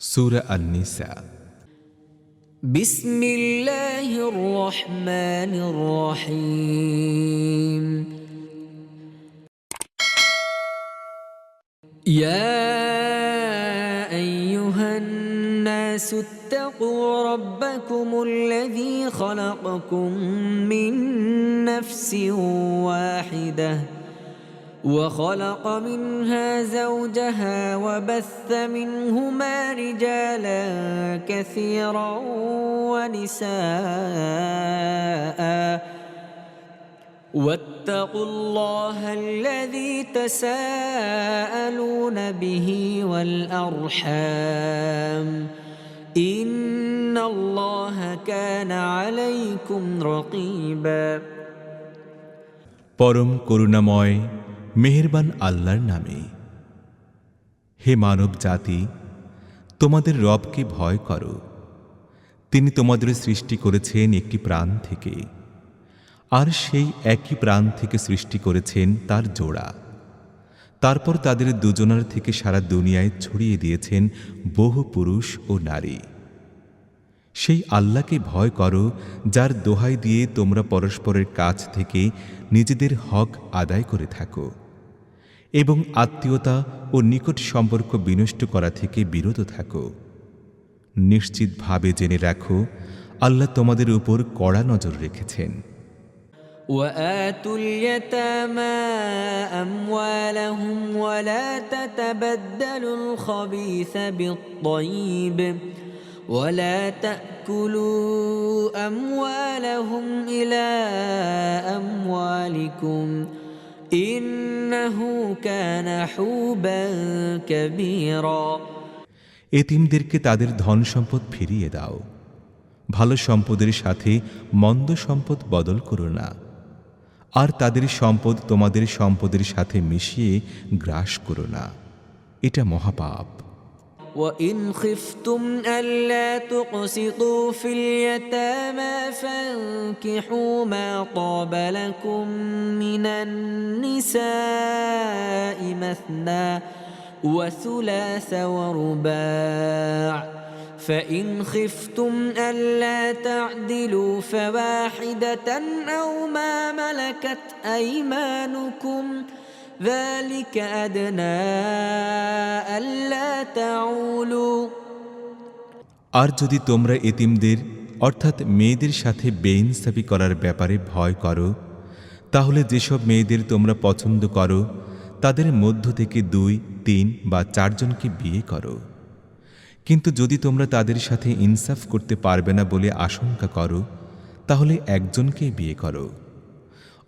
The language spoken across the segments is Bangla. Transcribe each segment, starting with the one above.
সূরা আন-নিসা। বিসমিল্লাহির রহমানির রহিম। ইয়া আইয়ুহান নাসু ইত্তাকু রাব্বাকুমুল্লাযী খালাকাকুম মিন নাফসিন ওয়াহিদাহ وخلق منها زوجها وبث منهما رجالا كثيرا ونساء واتقوا الله الذي تساءلون به والأرحام إن الله كان عليكم رقيبا। পরম করুণাময় মেহেরবান আল্লাহর নামে। হে মানব জাতি, তোমাদের রবকে ভয় করো। তিনি তোমাদের সৃষ্টি করেছেন একটি প্রাণ থেকে, আর সেই একই প্রাণ থেকে সৃষ্টি করেছেন তার জোড়া। তারপর তাদের দুজনার থেকে সারা দুনিয়ায় ছড়িয়ে দিয়েছেন বহু পুরুষ ও নারী। সেই আল্লাহকে ভয় করো, যার দোহাই দিয়ে তোমরা পরস্পরের কাছ থেকে নিজেদের হক আদায় করে থাকো এবং আত্মীয়তা ও নিকট সম্পর্ক বিনষ্ট করা থেকে বিরত থাকো। নিশ্চিতভাবে জেনে রাখো, আল্লাহ তোমাদের উপর কড়া নজর রেখেছেন। وآتوا اليتامى أموالهم ولا تتبدلوا الخبيث بالطيب ولا تأكلوا أموالهم إلى أموالكم إنه كان حوبا كبيرا। এতিমদেরকে তাদের ধন সম্পদ ফিরিয়ে দাও। ভালো সম্পদের সাথে মন্দ সম্পদ বদল করো না, আর তাদের সম্পদ তোমাদের সম্পদের সাথে মিশিয়ে গ্রাস করো না, এটা মহাপাপ। وإن خفتم ألا تقسطوا في اليتامى فانكحوا ما طاب لكم من النساء مثنى وثلاث ورباع فإن خفتم ألا تعدلوا فواحدة أو ما ملكت أيمانكم ذلك أدنى ألا تعولوا। আর যদি তোমরা এতিমদের অর্থাৎ মেয়েদের সাথে বেইনসাফি করার ব্যাপারে ভয় করো, তাহলে যেসব মেয়েদের তোমরা পছন্দ করো তাদের মধ্য থেকে 2, 3 বা 4 জনকে বিয়ে করো। কিন্তু যদি তোমরা তাদের সাথে ইনসাফ করতে পারবে না বলে আশঙ্কা করো, তাহলে একজনকে বিয়ে করো,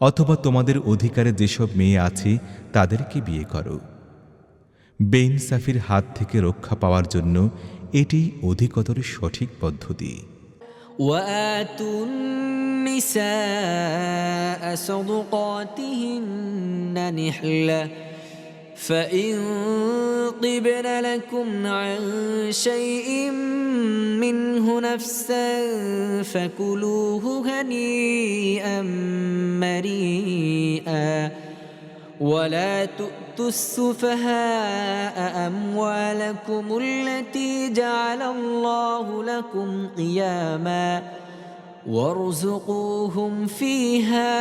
অথবা তোমাদের অধিকারে যেসব মেয়ে আছে তাদেরকে বিয়ে করো। বেইনসাফির হাত থেকে রক্ষা পাওয়ার জন্য এটি অধিকতর সঠিক পদ্ধতি। وآتوا النساء صدقاتهن نحلة فإن طبن لكم عن شيء منه نفسا فكلوه هنيئا مريئا ولا تؤتوا السفهاء أموالكم التي جعل الله لكم قياما وارزقوهم فيها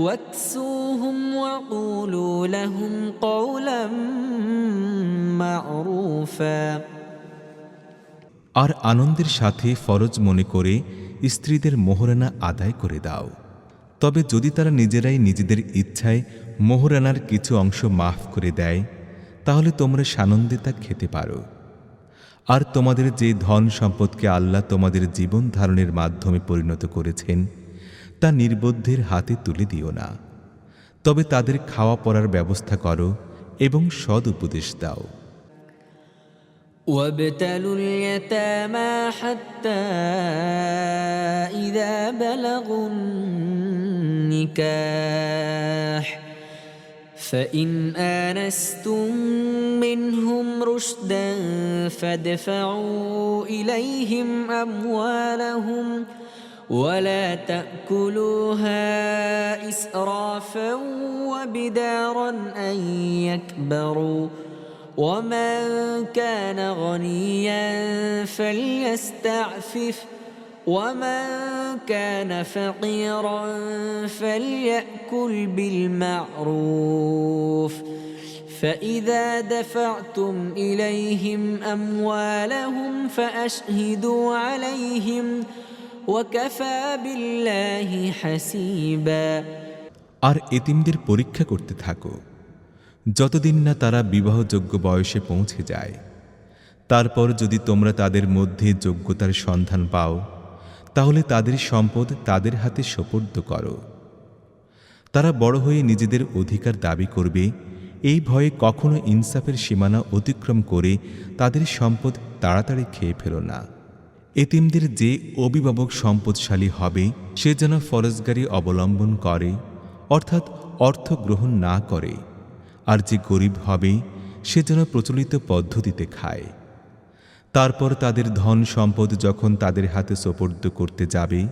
واكسوهم وقولوا لهم قولا معروفا। আর আনন্দের সাথে ফরজ মনে করে স্ত্রীদের মোহরানা আদায় করে দাও। তবে যদি তারা নিজেরাই নিজেদের ইচ্ছায় মোহরানার কিছু অংশ মাফ করে দেয়, তাহলে তোমরা সানন্দে তা খেতে পারো। আর তোমাদের যে ধন সম্পদকে আল্লাহ তোমাদের জীবন ধারণের মাধ্যমে পরিণত করেছেন তা নির্বোধের হাতে তুলে দিও না, তবে তাদের খাওয়া পরার ব্যবস্থা করো এবং সৎ উপদেশ দাও। وابتلوا اليتامى حتى إذا بلغوا النكاح فإن آنستم منهم رشدا فادفعوا إليهم أموالهم ولا تأكلوها إسرافا وبدارا أن يكبروا ومن كان غنيا فليستعفف ومن كان فقيرا فليأكل بالمعروف فإذا دفعتم إليهم أموالهم فأشهدوا عليهم وكفى بالله حسيبا। আর এতিমদের পরীক্ষা করতে থাকো যতদিন না তারা বিবাহযোগ্য বয়সে পৌঁছে যায়। তারপর যদি তোমরা তাদের মধ্যে যোগ্যতার সন্ধান পাও তাহলে তাদের সম্পদ তাদের হাতে সোপর্দ করো। তারা বড় হয়ে নিজেদের অধিকার দাবি করবে, এই ভয়ে কখনো ইনসাফের সীমানা অতিক্রম করে তাদের সম্পদ তাড়াতাড়ি খেয়ে ফেলো না। এতিমদের যে অভিভাবক সম্পদশালী হবে সে যেন ফরজগারি অবলম্বন করে, অর্থাৎ অর্থ গ্রহণ না করে, আর যে গরিব হবে সে যেন প্রচলিত পদ্ধতিতে খায়। তারপর তাদের ধন সম্পদ যখন তাদের হাতে সোপর্দ করতে যাবে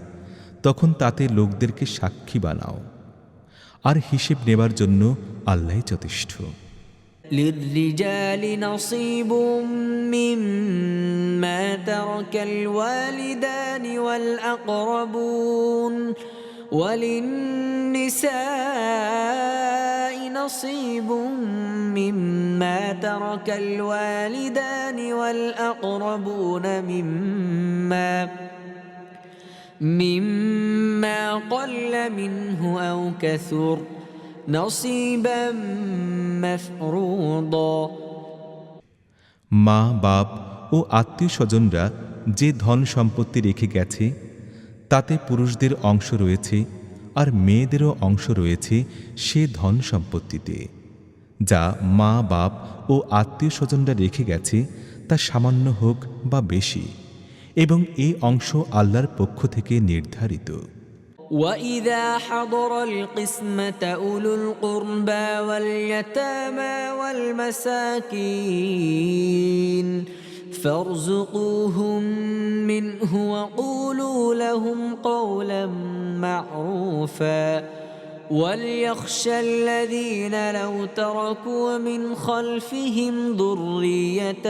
তখন তাতে লোকদেরকে সাক্ষী বানাও, আর হিসেব নেবার জন্য আল্লাহই যথেষ্ট। للرجال نصيب مما ترك الوالدان والأقربون وللنساء نصيب مما ترك الوالدان والأقربون مما قل منه أو كثر نصيبا مفروضا। মা বাপ ও আত্মীয় স্বজনরা যে ধন সম্পত্তি রেখে গেছে তাতে পুরুষদের অংশ রয়েছে আর মেয়েদেরও অংশ রয়েছে সে ধন সম্পত্তিতে। যা মা বাপ ও আত্মীয় স্বজনরা রেখে গেছে তা সামান্য হোক বা বেশি, এবং এই অংশ আল্লাহর পক্ষ থেকে নির্ধারিত। وَإِذَا حَضَرَ الْقِسْمَةَ أُولُو الْقُرْبَى وَالْيَتَامَى وَالْمَسَاكِينِ فَارْزُقُوهُم مِّنْهُ وَقُولُوا لَهُمْ قَوْلًا مَّعْرُوفًا وَلْيَخْشَ الَّذِينَ لَوْ تَرَكُوا مِنْ خَلْفِهِمْ ذُرِّيَّةً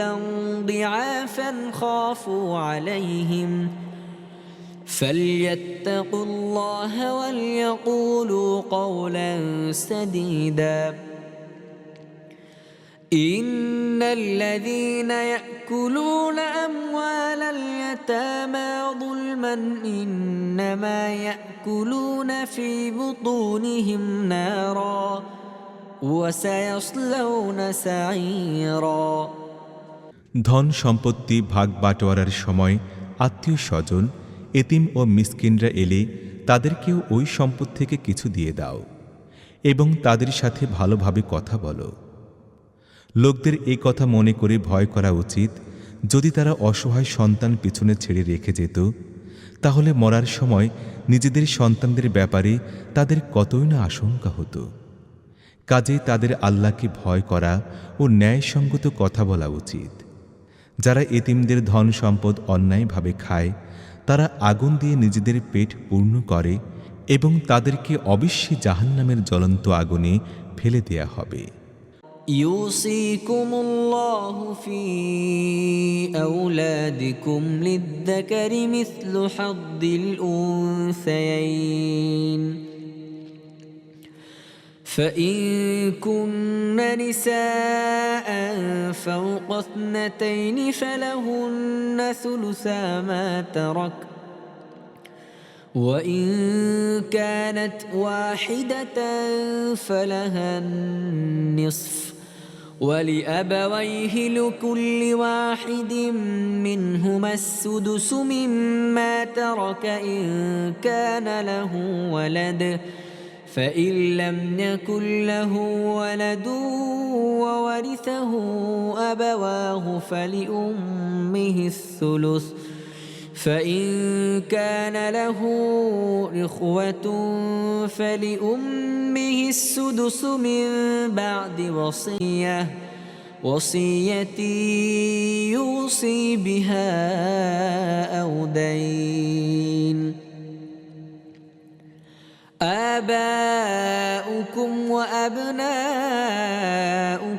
ضِعَافًا خَافُوا عَلَيْهِمْ فليتقوا الله وليقولوا قولا سديدا إن الذين يأكلون أموال اليتامى ظلما إنما يأكلون في بطونهم نارا وسيصلون سعيرا। ধন সম্পত্তি ভাগ বাটোয়ারার সময় আত্মীয় স্বজন এতিম ও মিসকিনরা এলে তাদেরকেও ওই সম্পদ থেকে কিছু দিয়ে দাও এবং তাদের সাথে ভালোভাবে কথা বলো। লোকদের এই কথা মনে করে ভয় করা উচিত, যদি তারা অসহায় সন্তান পিছনে ছেড়ে রেখে যেত তাহলে মরার সময় নিজেদের সন্তানদের ব্যাপারে তাদের কতই না আশঙ্কা হতো। কাজেই তাদের আল্লাহকে ভয় করা ও ন্যায়সঙ্গত কথা বলা উচিত। যারা এতিমদের ধন সম্পদ অন্যায়ভাবে খায় তারা আগুন দিয়ে নিজেদের পেট পূর্ণ করে এবং তাদেরকে অবশ্যই জাহান্নামের জ্বলন্ত আগুনে ফেলে দেয়া হবে। ইউসিকুমুল্লাহু ফি আওলাদিকুম লিয-যাকারি মিসলু হাদ্দিল উনসায়াইন فإن كن نساء فوق اثنتين فلهن ثلثا ما ترك وإن كانت واحدة فلها النصف ولأبويه لكل واحد منهما السدس مما ترك إن كان له ولد فإن لم يكن له ولد وورثه أبواه فلأمه الثلث فإن كان له إخوة فلأمه السدس من بعد وصية يوصي بها أو دين آباؤكم وأبناؤكم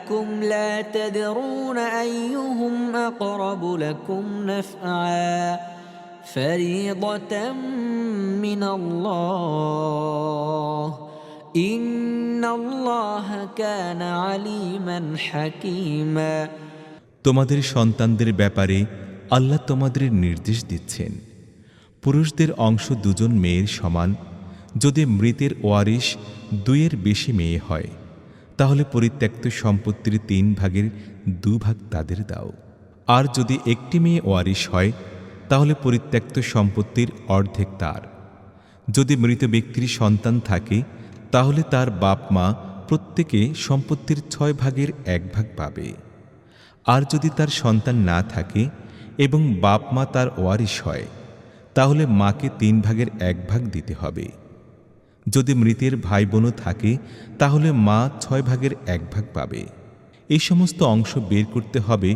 أنكم لا تدرون أيهم أقرب لكم نفعا فريضة من الله إن الله كان عليما حكيما তোমাদের সন্তানদের ব্যাপারে আল্লাহ তোমাদের নির্দেশ দিচ্ছেন, পুরুষদের অংশ দুজন মেয়ের সমান। যদি মৃতের ওয়ারিশ 2-এর বেশি মেয়ে হয়, তাহলে পরিত্যক্ত সম্পত্তির 3 ভাগের 2 ভাগ তাদের দাও। আর যদি একটি মেয়ে ওয়ারিশ হয়, তাহলে পরিত্যক্ত সম্পত্তির অর্ধেক তার। যদি মৃত ব্যক্তির সন্তান থাকে, তাহলে তার বাপ মা প্রত্যেকে সম্পত্তির 6 ভাগের 1 ভাগ পাবে। আর যদি তার সন্তান না থাকে এবং বাপ মা তার ওয়ারিশ হয়, তাহলে মাকে 3 ভাগের 1 ভাগ দিতে হবে। যদি মৃতের ভাই বোনও থাকে, তাহলে মা 6 ভাগের 1 ভাগ পাবে। এই সমস্ত অংশ বের করতে হবে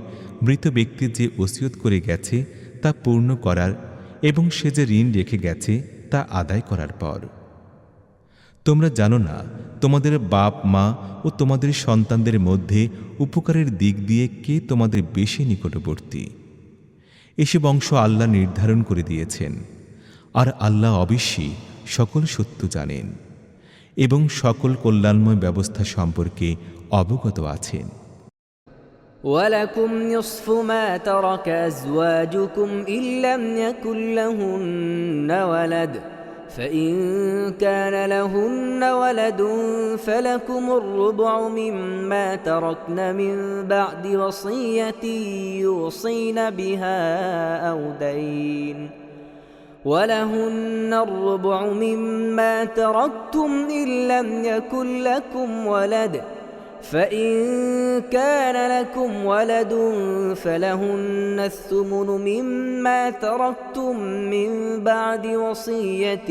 মৃত ব্যক্তি যে ওসিয়ত করে গেছে তা পূর্ণ করার এবং সে যে ঋণ রেখে গেছে তা আদায় করার পর। তোমরা জানো না তোমাদের বাপ মা ও তোমাদের সন্তানদের মধ্যে উপকারের দিক দিয়ে কে তোমাদের বেশি নিকটবর্তী? এসব অংশ আল্লাহ নির্ধারণ করে দিয়েছেন, আর আল্লাহ অবশ্যই সকল সত্য জানেন এবং সকল কল্যাণময় ব্যবস্থা সম্পর্কে অবগত আছেন। ولكم نصف ما ترك أزواجكم إن لم يكن لهن ولد فإن كان لهن ولد فلكم الربع مما تركن من بعد وصية يوصين بها أو دين ولهن الربع مما تركتم إن لم يكن لكم ولد فإن كان لكم ولد فلهن الثمن مما تركتم من بعد وصية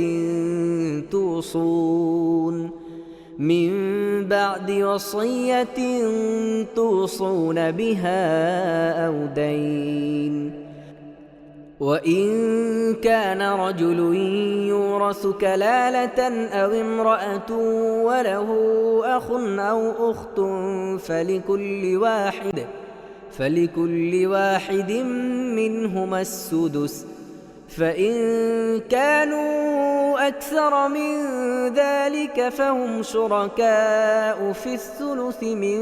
توصون بها أو دين وإن كان رجل يورث كلالة أو امرأة وله أخ أو أخت فلكل واحد منهما السدس فإن كانوا أكثر من ذلك فهم شركاء في الثلث من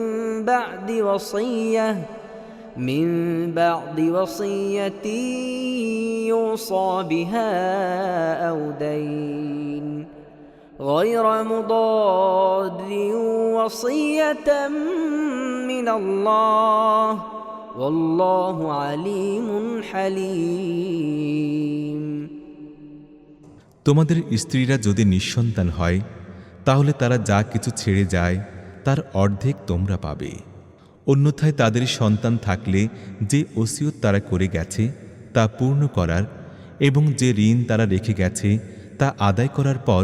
بعد وصية يوصى بها أو دين غير مضار وصية من الله والله عليم حليم তোমাদের স্ত্রীরা যদি নিঃসন্তান হয়, তাহলে তারা যা কিছু ছেড়ে যায় তার অর্ধেক তোমরা পাবে। অন্যথায় তাদের সন্তান থাকলে যে ওসিয়ত তারা করে গেছে তা পূর্ণ করার এবং যে ঋণ তারা রেখে গেছে তা আদায় করার পর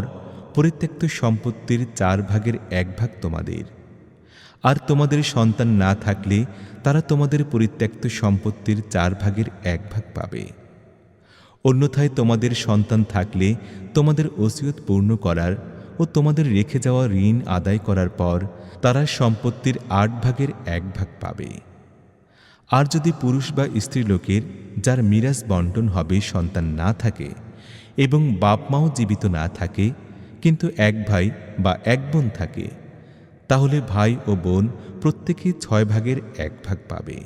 পরিত্যক্ত সম্পত্তির 4 ভাগের 1 ভাগ তোমাদের। আর তোমাদের সন্তান না থাকলে তারা তোমাদের পরিত্যক্ত সম্পত্তির 4 ভাগের 1 ভাগ পাবে। অন্যথায় তোমাদের সন্তান থাকলে তোমাদের ওসিয়ত পূর্ণ করার ও তোমাদের রেখে যাওয়া ঋণ আদায় করার পর তারা সম্পত্তির 8 ভাগের 1 ভাগ পাবে। আর যদি পুরুষ বা স্ত্রী লোকের যার মিরাস বন্টন হবে সন্তান না থাকে এবং বাপ মাও জীবিত না থাকে, কিন্তু 1 ভাই বা 1 বোন থাকে, তাহলে ভাই ও বোন প্রত্যেকে 6 ভাগের 1 ভাগ পাবে।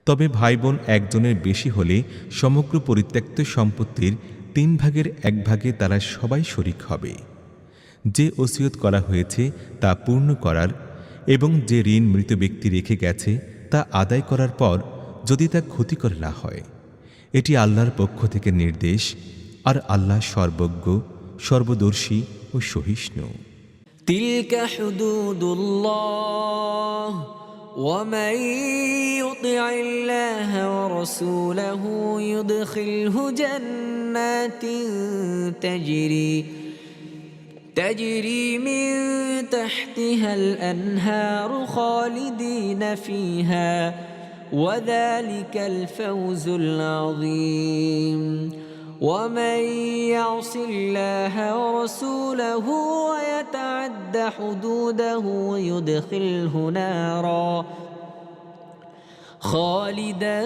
তবে ভাই বোন একজনের বেশি হলে সমগ্র পরিত্যক্ত সম্পত্তির 3 ভাগের 1 ভাগে তারা সবাই শরিক হবে। যে ওসিয়ত করা হয়েছে তা পূর্ণ করার এবং যে ঋণ মৃত ব্যক্তি রেখে গেছে তা আদায় করার পর যদি তা ক্ষতিকর না হয়, এটি আল্লাহর পক্ষ থেকে নির্দেশ, আর আল্লাহ সর্বজ্ঞ, সর্বদর্শী ও সহিষ্ণু। تلك حدود الله ومن يطع الله ورسوله يدخله جنات تجري من تحتها الأنهار خالدين فيها وذلك الفوز العظيم ومن يعص الله ورسوله ويتعد حدوده يدخله نارا خالدا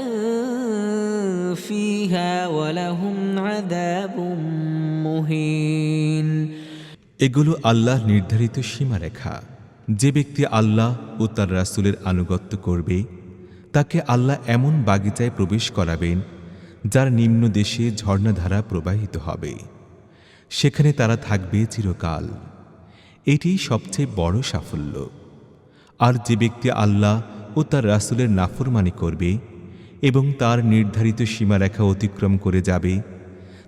فيها ولهم عذاب مهين। এগুলো আল্লাহর নির্ধারিত সীমারেখা। যে ব্যক্তি আল্লাহ ও তার রাসূলের আনুগত্য করবে তাকে আল্লাহ এমন বাগিচায় প্রবেশ করাবেন যার নিম্ন দেশে ঝর্ণাধারা প্রবাহিত হবে, সেখানে তারা থাকবে চিরকাল। এটি সবচেয়ে বড় সাফল্য। আর যে ব্যক্তি আল্লাহ ও তার রাসূলের নাফরমানি করবে এবং তার নির্ধারিত সীমারেখা অতিক্রম করে যাবে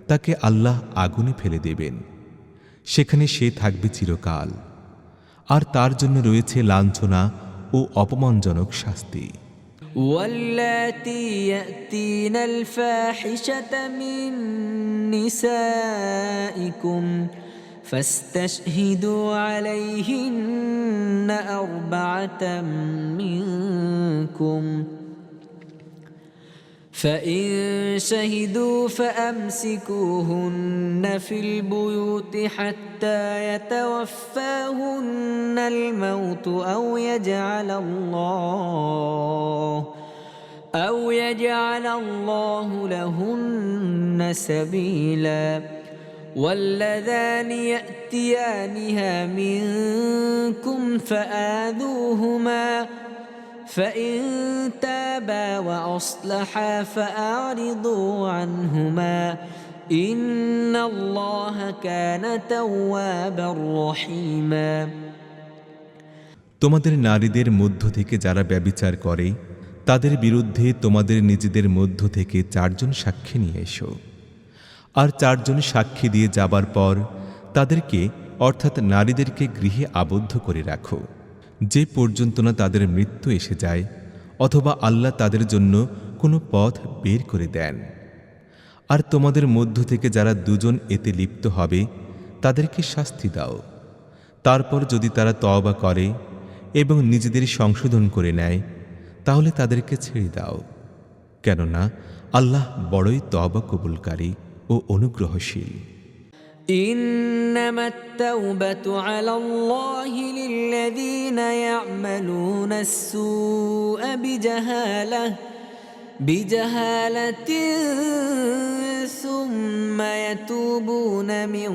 তাকে আল্লাহ আগুনে ফেলে দেবেন, সেখানে সে থাকবে চিরকাল। আর তার জন্য রয়েছে লাঞ্ছনা ও অপমানজনক শাস্তি। واللاتي يأتين الفاحشة من نسائكم فاستشهدوا عليهن أربعة منكم فإن شهدوا فأمسكوهن في البيوت حتى يتوفاهن الموت أو يجعل الله لهن سبيلا واللذان يأتيانها منكم فآذوهما فإن تابا وأصلحا فأعرضوا عنهما إن الله كان توابا رحيما। তোমাদের নারীদের মধ্য থেকে যারা ব্যভিচার করে তাদের বিরুদ্ধে তোমাদের নিজেদের মধ্য থেকে 4 জন সাক্ষী নিয়ে এসো। আর 4 জন সাক্ষী দিয়ে যাবার পর তাদেরকে অর্থাৎ নারীদেরকে গৃহে আবদ্ধ করে রাখো, যে পর্যন্ত না তাদের মৃত্যু এসে যায় অথবা আল্লাহ তাদের জন্য কোনো পথ বের করে দেন। আর তোমাদের মধ্য থেকে যারা 2 জন এতে লিপ্ত হবে তাদেরকে শাস্তি দাও। তারপর যদি তারা তওবা করে এবং নিজেদের সংশোধন করে নেয় তাহলে তাদেরকে ছেড়ে দাও, কেননা আল্লাহ বড়ই তওবা কবুলকারী ও অনুগ্রহশীল। إنما التوبة على الله للذين يعملون السوء بجهالة ثم يتوبون من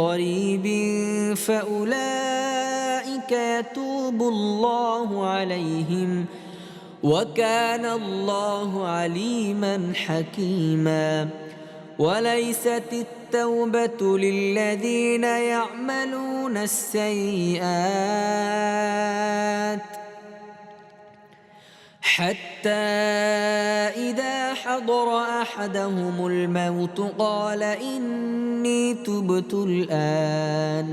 قريب فأولئك يتوب الله عليهم وكان الله عليما حكيما। وليست التوبة للذين يعملون السيئات حتى إذا حضر أحدهم الموت قال إني تبت الآن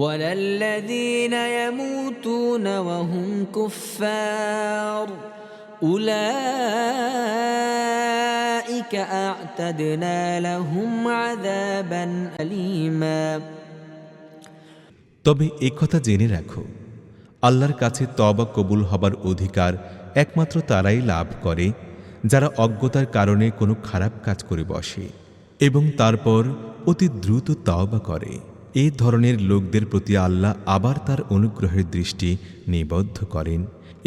ولا الذين يموتون وهم كفار أولئك أعتدنا لهم عذابا أليما। তবে এই কথা জেনে রাখো, আল্লাহর কাছে তওবা কবুল হবার অধিকার একমাত্র তারাই লাভ করে যারা অজ্ঞতার কারণে কোনো খারাপ কাজ করে বসে এবং তারপর অতি দ্রুত তওবা করে। এই ধরনের লোকদের প্রতি আল্লাহ আবার তার অনুগ্রহের দৃষ্টি নিবদ্ধ করেন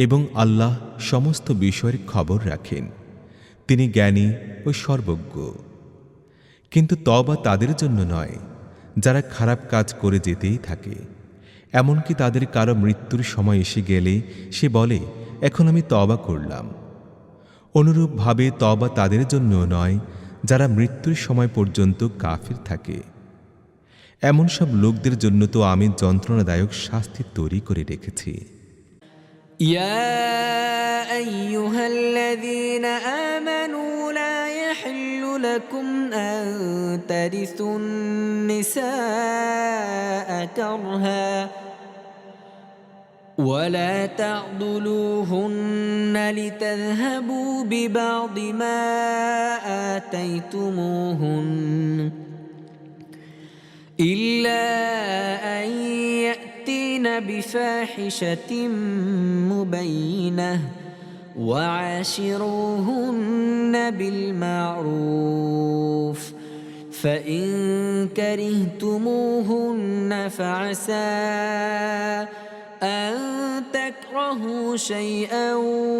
এবং আল্লাহ সমস্ত বিষয়ের খবর রাখেন। তিনি জ্ঞানী ও সর্বজ্ঞ। কিন্তু তওবা তাদের জন্য নয় যারা খারাপ কাজ করে যেতেই থাকে, এমনকি তাদের কারো মৃত্যুর সময় এসে গেলে সে বলে এখন আমি তওবা করলাম। অনুরূপভাবে তওবা তাদের জন্য নয় যারা মৃত্যুর সময় পর্যন্ত কাফির থাকে। এমন সব লোকদের জন্য তো আমি যন্ত্রণাদায়ক শাস্তি তৈরি করে রেখেছি। يا أيها الذين آمنوا لا يحل لكم أن ترثوا النساء كرها ولا تعضلوهن لتذهبوا ببعض ما آتيتموهن إلا أن يأتين بفاحشة مبينة وعاشروهن بالمعروف فإن كرهتموهن فعسى أن تكرهوا شيئا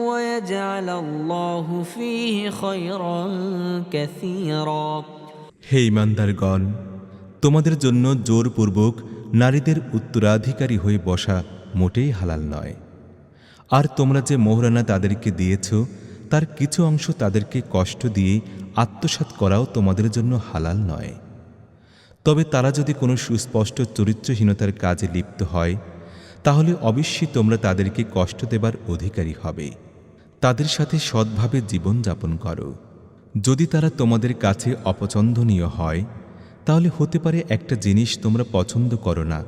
ويجعل الله فيه خيرا كثيرا হে ঈমানদারগণ, তোমাদের জন্য জোরপূর্বক নারীদের উত্তরাধিকারী হয়ে বসা মোটেই হালাল নয়। আর তোমরা যে মোহরানা তাদেরকে দিয়েছ তার কিছু অংশ তাদেরকে কষ্ট দিয়ে আত্মসাৎ করাও তোমাদের জন্য হালাল নয়। তবে তারা যদি কোনো সুস্পষ্ট চরিত্রহীনতার কাজে লিপ্ত হয় তাহলে অবশ্যই তোমরা তাদেরকে কষ্ট দেবার অধিকারী হবে। তাদের সাথে সৎভাবে জীবনযাপন করো। যদি তারা তোমাদের কাছে অপছন্দনীয় হয় তাহলে হতে পারে একটা জিনিস তোমরা পছন্দ করো না,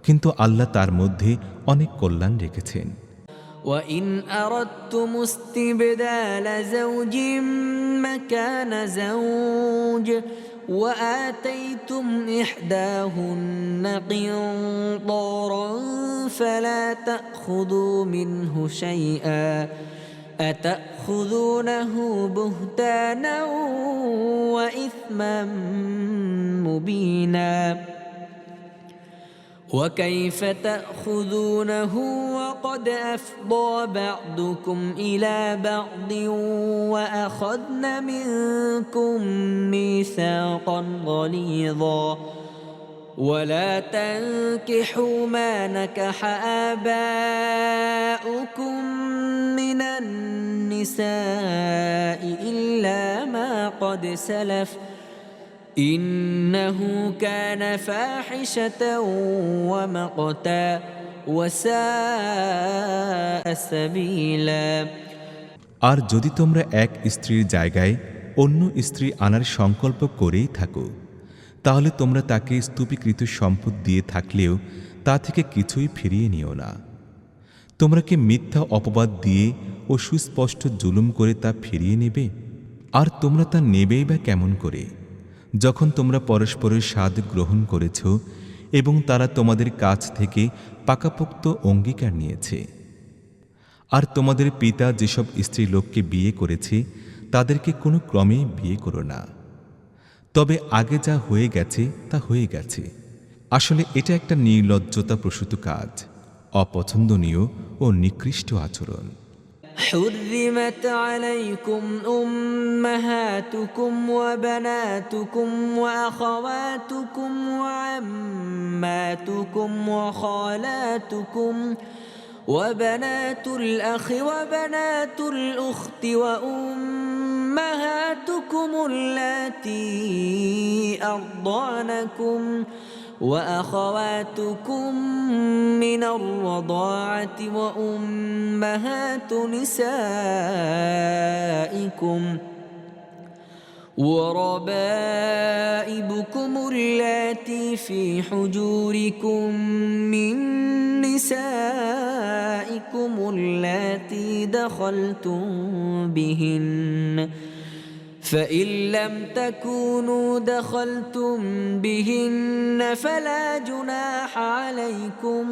কিন্তু আল্লাহ তার মধ্যে অনেক কল্যাণ রেখেছেন। وإن أردتم استبدال زوج مكان زوج وآتيتم إحداهن قنطارا فلا تأخذوا منه شيئا أتأخذونه بهتانا وإثما مبينا وكيف تأخذونه وقد أفضى بعضكم إلى بعض وأخذن منكم ميثاقا غليظا ولا تنكحوا ما نكح آباؤكم من النساء إلا ما قد سلف إنه كان فاحشة ومقتا وساء سبيلا আর যদি তোমরা এক স্ত্রীর জায়গায় অন্য স্ত্রী আনার সংকল্প করেই থাকো তাহলে তোমরা তাকে স্তূপীকৃত সম্পদ দিয়ে থাকলেও তা থেকে কিছুই ফিরিয়ে নিও না। তোমরা কি মিথ্যা অপবাদ দিয়ে ও সুস্পষ্ট জুলুম করে তা ফিরিয়ে নেবে? আর তোমরা তা নেবেই বা কেমন করে যখন তোমরা পরস্পরের স্বাদ গ্রহণ করেছ এবং তারা তোমাদের কাছ থেকে পাকাপোক্ত অঙ্গীকার নিয়েছে। আর তোমাদের পিতা যেসব স্ত্রী লোককে বিয়ে করেছে তাদেরকে কোনো ক্রমেই বিয়ে করো না। তবে আগে যা হয়ে গেছে তা হয়ে গেছে। আসলে এটা একটা নির্লজ্জতা প্রসূত কাজ, অপছন্দনীয় ও নিকৃষ্ট আচরণ। حرمت عليكم أمهاتكم وبناتكم وأخواتكم وعماتكم وخالاتكم وبنات الأخ وبنات الأخت وأمهاتكم اللاتي أرضعنكم وأخواتكم من الرضاعة وأمهات نسائكم وربائبكم اللاتي في حجوركم من نسائكم اللاتي دخلتم بهن فإن لم تكونوا دخلتم بهن فلا جناح عليكم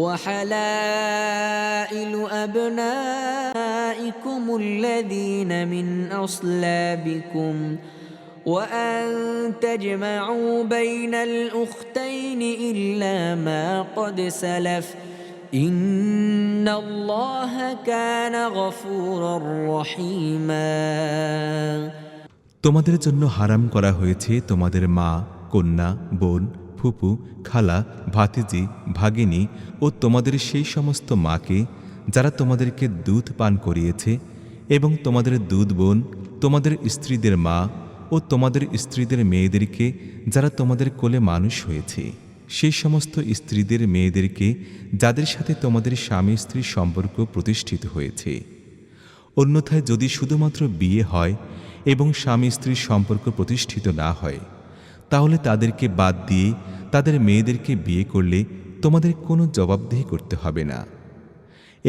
وحلائل أبنائكم الذين من أصلابكم وأن تجمعوا بين الأختين إلا ما قد سلف إن الله كان غفورا رحيما তোমাদের জন্য হারাম করা হয়েছে তোমাদের মা, কন্যা, বোন, ফুপু, খালা, ভাতিজি, ভাগিনী ও তোমাদের সেই সমস্ত মাকে যারা তোমাদেরকে দুধ পান করিয়েছে এবং তোমাদের দুধ বোন, তোমাদের স্ত্রীদের মা ও তোমাদের স্ত্রীদের মেয়েদেরকে যারা তোমাদের কোলে মানুষ হয়েছে, সেই সমস্ত স্ত্রীদের মেয়েদেরকে যাদের সাথে তোমাদের স্বামী স্ত্রীর সম্পর্ক প্রতিষ্ঠিত হয়েছে। অন্যথায় যদি শুধুমাত্র বিয়ে হয় এবং স্বামী স্ত্রীর সম্পর্ক প্রতিষ্ঠিত না হয় তাহলে তাদেরকে বাদ দিয়ে তাদের মেয়েদেরকে বিয়ে করলে তোমাদের কোনো জবাবদিহি করতে হবে না,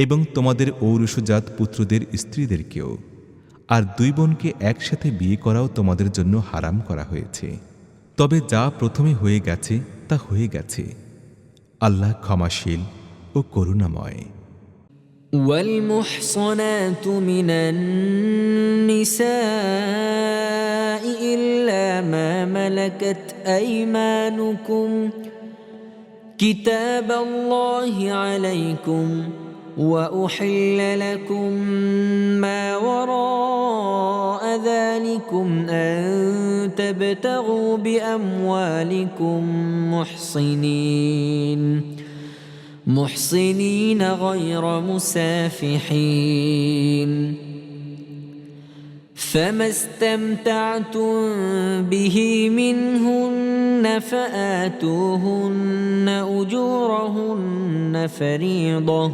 এবং তোমাদের ঔরসজাত পুত্রদের স্ত্রীদেরকেও। আর দুই বোনকে একসাথে বিয়ে করাও তোমাদের জন্য হারাম করা হয়েছে। তবে যা প্রথমে হয়ে গেছে তা হয়ে গেছে। আল্লাহ ক্ষমাশীল ও করুণাময়। والمحصنات من النساء إلا ما ملكت أيمانكم كتاب الله عليكم وأحل لكم ما وراء ذلكم أن تبتغوا بأموالكم محصنين غير مسافحين فما استمتعتم به منهن فآتوهن أجورهن فريضة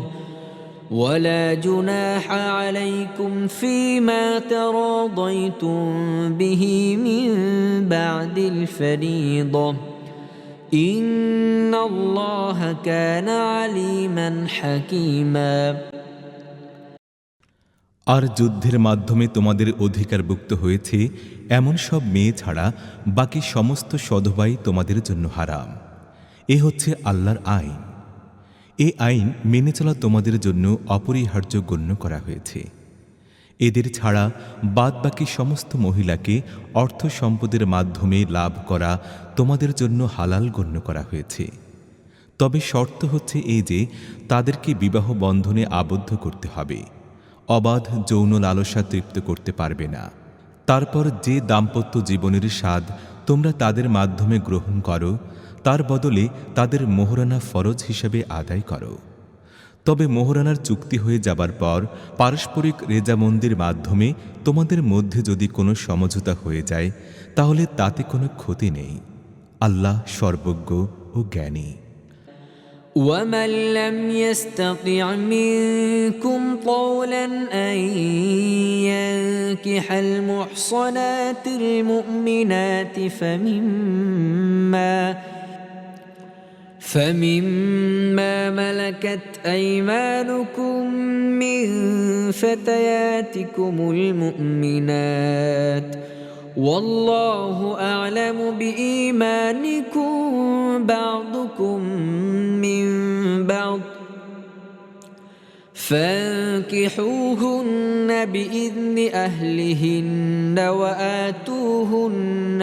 ولا جناح عليكم فيما تراضيتم به من بعد الفريضة إن الله كان عليما حكيما আর যুদ্ধের মাধ্যমে তোমাদের অধিকারভুক্ত হয়েছে এমন সব মেয়ে ছাড়া বাকি সমস্ত সধবাই তোমাদের জন্য হারাম। এ হচ্ছে আল্লাহর আইন। এই আইন মেনে চলা তোমাদের জন্য অপরিহার্য গণ্য করা হয়েছে। এদের ছাড়া বাদবাকি সমস্ত মহিলাকে অর্থ সম্পদের মাধ্যমে লাভ করা তোমাদের জন্য হালাল গণ্য করা হয়েছে। তবে শর্ত হচ্ছে এই যে তাদেরকে বিবাহ বন্ধনে আবদ্ধ করতে হবে, অবাধ যৌন লালসা তৃপ্ত করতে পারবে না। তারপর যে দাম্পত্য জীবনের স্বাদ তোমরা তাদের মাধ্যমে গ্রহণ করো তার বদলে তাদের মোহরানা ফরজ হিসেবে আদায় করো। তবে মোহরানার চুক্তি হয়ে যাবার পর পারস্পরিক রেজামন্দির মাধ্যমে তোমাদের মধ্যে যদি কোনো সমঝোতা হয়ে যায় তাহলে তাতে কোনো ক্ষতি নেই। আল্লাহ সর্বজ্ঞ ও জ্ঞানী। ومن لم يستطع منكم طولا أن ينكح المحصنات المؤمنات فمما ملكت أيمانكم من فتياتكم المؤمنات والله أعلم بإيمانكم بعضكم من بعض فانكحوهن بإذن أهلهن وآتوهن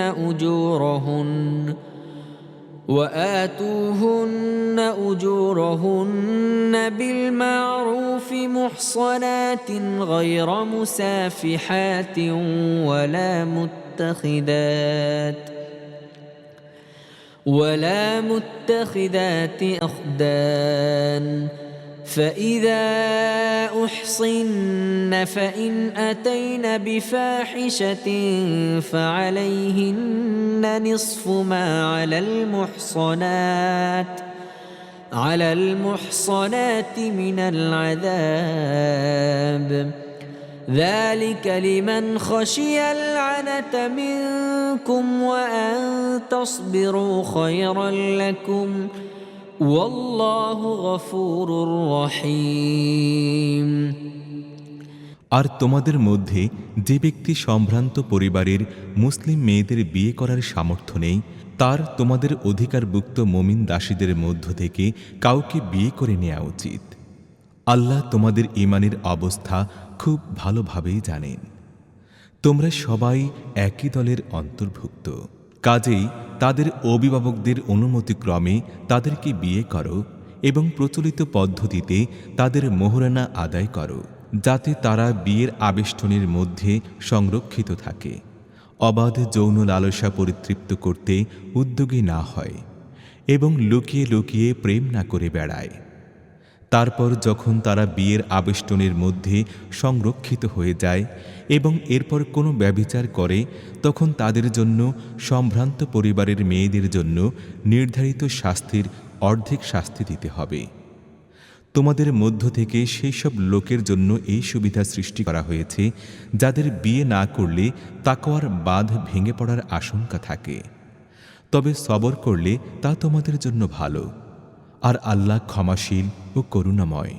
أجورهن بالمعروف محصنات غير مسافحات ولا متخذات أخدان فإذا أحصن فإن أتين بفاحشة فعليهن نصف ما على المحصنات من العذاب ذلك لمن خشي العنة منكم وأن تصبروا خيرا لكم والله غفور رحيم। আর তোমাদের মধ্যে যে ব্যক্তি সম্ভ্রান্ত পরিবারের মুসলিম মেয়েদের বিয়ে করার সামর্থ্য নেই তার তোমাদের অধিকারভুক্ত মুমিন দাসীদের মধ্য থেকে কাউকে বিয়ে করে নেওয়া উচিত। আল্লাহ তোমাদের ঈমানের অবস্থা খুব ভালোভাবেই জানেন। তোমরা সবাই একই দলের অন্তর্ভুক্ত, কাজেই তাদের অভিভাবকদের অনুমতিক্রমে তাদেরকে বিয়ে করো এবং প্রচলিত পদ্ধতিতে তাদের মোহরানা আদায় করো, যাতে তারা বিয়ের আবেষ্টনের মধ্যে সংরক্ষিত থাকে, অবাধ যৌন লালসা পরিতৃপ্ত করতে উদ্যোগী না হয় এবং লুকিয়ে লুকিয়ে প্রেম না করে বেড়ায়। তারপর যখন তারা বিয়ের আবেষ্টনের মধ্যে সংরক্ষিত হয়ে যায় এবং এরপর কোনো ব্যভিচার করে তখন তাদের জন্য সম্ভ্রান্ত পরিবারের মেয়েদের জন্য নির্ধারিত শাস্তির অর্ধেক শাস্তি দিতে হবে। তোমাদের মধ্য থেকে সেই সব লোকের জন্য এই সুবিধা সৃষ্টি করা হয়েছে যাদের বিয়ে না করলে তাকওয়ার বাঁধ ভেঙে পড়ার আশঙ্কা থাকে। তবে সবর করলে তা তোমাদের জন্য ভালো, আর আল্লাহ ক্ষমাশীল ও করুণাময়।